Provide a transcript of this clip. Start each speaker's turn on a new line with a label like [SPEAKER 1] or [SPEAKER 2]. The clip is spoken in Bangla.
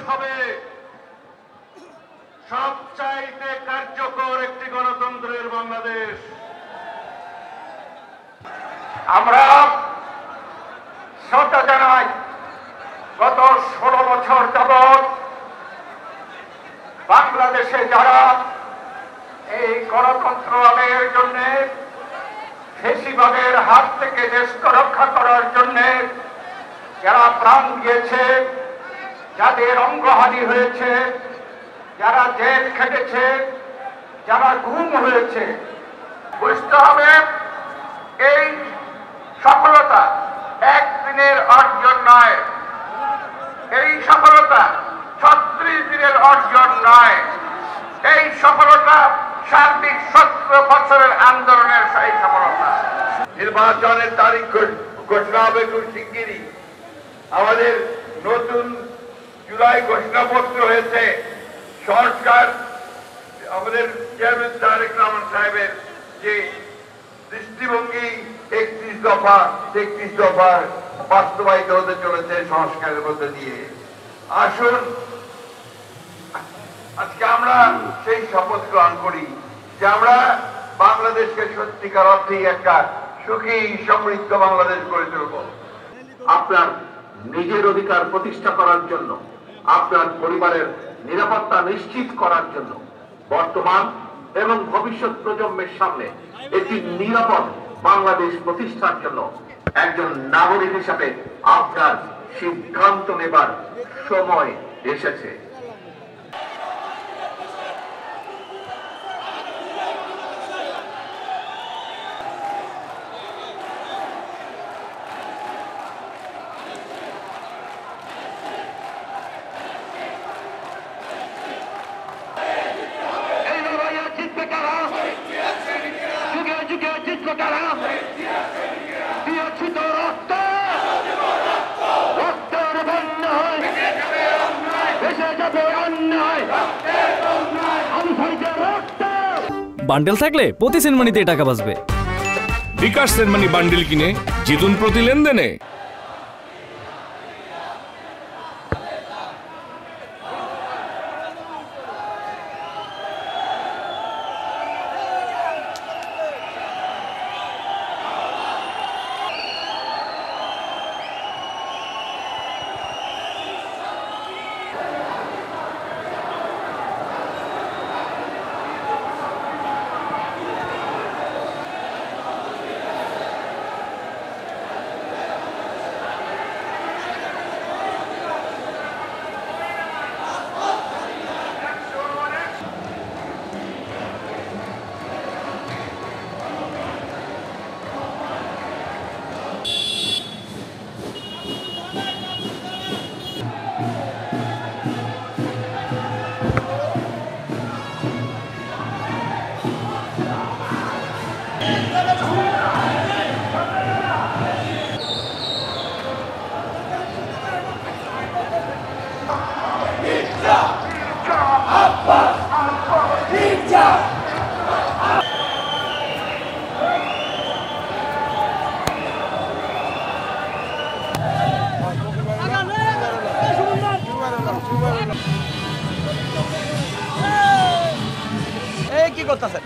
[SPEAKER 1] হবে সবচাইতে কার্যকর একটি গণতন্ত্রের বাংলাদেশ। আমরা শ্রদ্ধা জানাই গত 16 বছর যাবৎ বাংলাদেশে যারা এই গণতন্ত্র আদায়ের জন্য ফেসিবাদের হাত থেকে দেশকে রক্ষা করার জন্য যারা প্রাণ দিয়েছে, যাদের অঙ্গহানি হয়েছে, যারা জেল খেটেছে, যারা গুম হয়েছে, বুঝতে হবে এই সফলতা একদিনের অর্জন নয়, এই সফলতা 36 দিনের অর্জন নয়, এই সফলতা সার্বিক 17 বছরের আন্দোলনের সেই সফলতা। নির্বাচনের তারিখ ঘোষণা হবে খুব শিগগিরই। আমাদের নতুন জুলাই ঘোষণাপত্র হয়েছে। সরকার আমাদের চেয়ারম্যান তারেক রহমান সাহেবের যে দৃষ্টিভঙ্গি 31 দফা বাস্তবায়িত হতে চলেছে সংস্কারের মধ্যে দিয়ে। আসুন আজকে আমরা সেই শপথ গ্রহণ করি যে আমরা বাংলাদেশকে সত্যিকার অর্থেই একটা সুখী সমৃদ্ধ বাংলাদেশ গড়ে তুলব।
[SPEAKER 2] আপনার নিজের অধিকার প্রতিষ্ঠা করার জন্য, আপনার পরিবারের নিরাপত্তা নিশ্চিত করার জন্য, বর্তমান এবং ভবিষ্যৎ প্রজন্মের সামনে একটি নিরাপদ বাংলাদেশ প্রতিষ্ঠার জন্য একজন নাগরিক হিসাবে আপনার সিদ্ধান্ত নেবার সময় এসেছে।
[SPEAKER 3] বান্ডেল থাকলে প্রতি সেনমানিতে টাকা বাঁচবে।
[SPEAKER 4] বিকাশ সেনমানি বান্ডেল কিনে জিতুন প্রতি লেনদেনে।
[SPEAKER 5] কি করতেছেন?